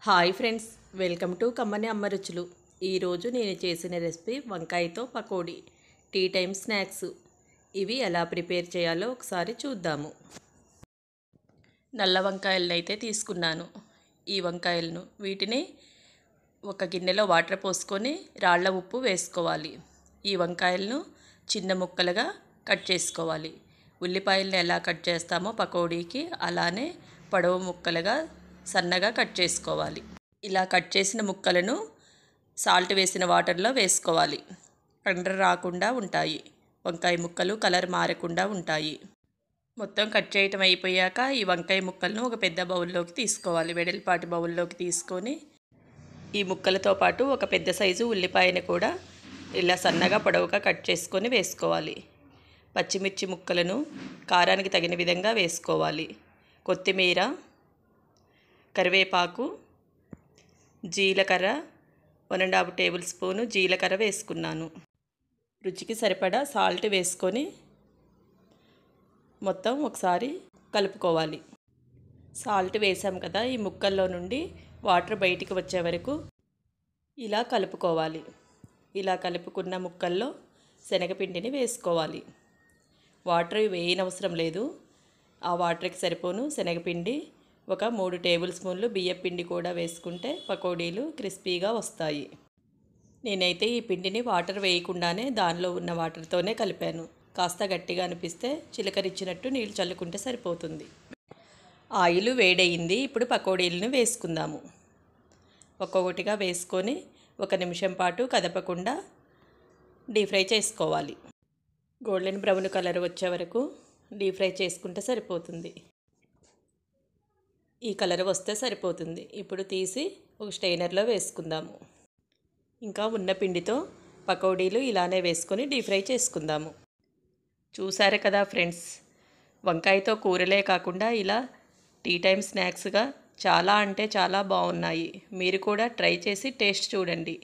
Hi friends, welcome to కమ్మని అమ్మ రుచులు. ఈరోజు నేను చేసిన రెసిపీ వంకాయతో పకోడీ, టీ టైమ్ స్నాక్స్. ఇవి ఎలా ప్రిపేర్ చేయాలో ఒకసారి చూద్దాము. నల్ల వంకాయలను అయితే తీసుకున్నాను. ఈ వంకాయలను వీటిని ఒక గిన్నెలో వాటర్ పోసుకొని రాళ్ల ఉప్పు వేసుకోవాలి. ఈ వంకాయలను చిన్న ముక్కలుగా కట్ చేసుకోవాలి. ఉల్లిపాయలను ఎలా కట్ చేస్తామో పకోడీకి అలానే పొడవు ముక్కలుగా సన్నగా కట్ చేసుకోవాలి. ఇలా కట్ చేసిన ముక్కలను సాల్ట్ వేసిన వాటర్లో వేసుకోవాలి. కండ్ర రాకుండా ఉంటాయి. వంకాయ ముక్కలు కలర్ మారకుండా ఉంటాయి. మొత్తం కట్ చేయటం అయిపోయాక ఈ వంకాయ ముక్కలను ఒక పెద్ద బౌల్లోకి తీసుకోవాలి. వెడల్పాటి బౌల్లోకి తీసుకొని ఈ ముక్కలతో పాటు ఒక పెద్ద సైజు ఉల్లిపాయను కూడా ఇలా సన్నగా పొడవుగా కట్ చేసుకొని వేసుకోవాలి. పచ్చిమిర్చి ముక్కలను కారానికి తగిన విధంగా వేసుకోవాలి. కొత్తిమీర, కరివేపాకు, జీలకర్ర 1.5 టేబుల్ స్పూను జీలకర్ర వేసుకున్నాను. రుచికి సరిపడా సాల్ట్ వేసుకొని మొత్తం ఒకసారి కలుపుకోవాలి. సాల్ట్ వేసాం కదా, ఈ ముక్కల్లో నుండి వాటర్ బయటికి వచ్చే వరకు ఇలా కలుపుకోవాలి. ఇలా కలుపుకున్న ముక్కల్లో శనగపిండిని వేసుకోవాలి. వాటర్ వేయనవసరం లేదు. ఆ వాటర్కి సరిపోను శనగపిండి, ఒక 3 టేబుల్ స్పూన్లు బియ్యపిండి కూడా వేసుకుంటే పకోడీలు క్రిస్పీగా వస్తాయి. నేనైతే ఈ పిండిని వాటర్ వేయకుండానే దానిలో ఉన్న వాటర్తోనే కలిపాను. కాస్త గట్టిగా అనిపిస్తే చిలకరిచ్చినట్టు నీళ్ళు చల్లుకుంటే సరిపోతుంది. ఆయిల్ వేడయింది. ఇప్పుడు పకోడీలను వేసుకుందాము. ఒక్కొక్కటిగా వేసుకొని 1 నిమిషం పాటు కదపకుండా డీప్ ఫ్రై చేసుకోవాలి. గోల్డెన్ బ్రౌన్ కలర్ వచ్చే వరకు డీప్ ఫ్రై చేసుకుంటే సరిపోతుంది. ఈ కలర్ వస్తే సరిపోతుంది. ఇప్పుడు తీసి ఒక స్టెయినర్లో వేసుకుందాము. ఇంకా ఉన్న పిండితో పకోడీలు ఇలానే వేసుకొని డీప్ ఫ్రై చేసుకుందాము. చూసారు కదా ఫ్రెండ్స్, వంకాయతో కూరలే కాకుండా ఇలా టీ టైమ్ స్నాక్స్గా చాలా అంటే చాలా బాగున్నాయి. మీరు కూడా ట్రై చేసి టేస్ట్ చూడండి.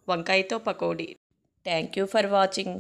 వంకాయతో pakodi. Thank you for watching.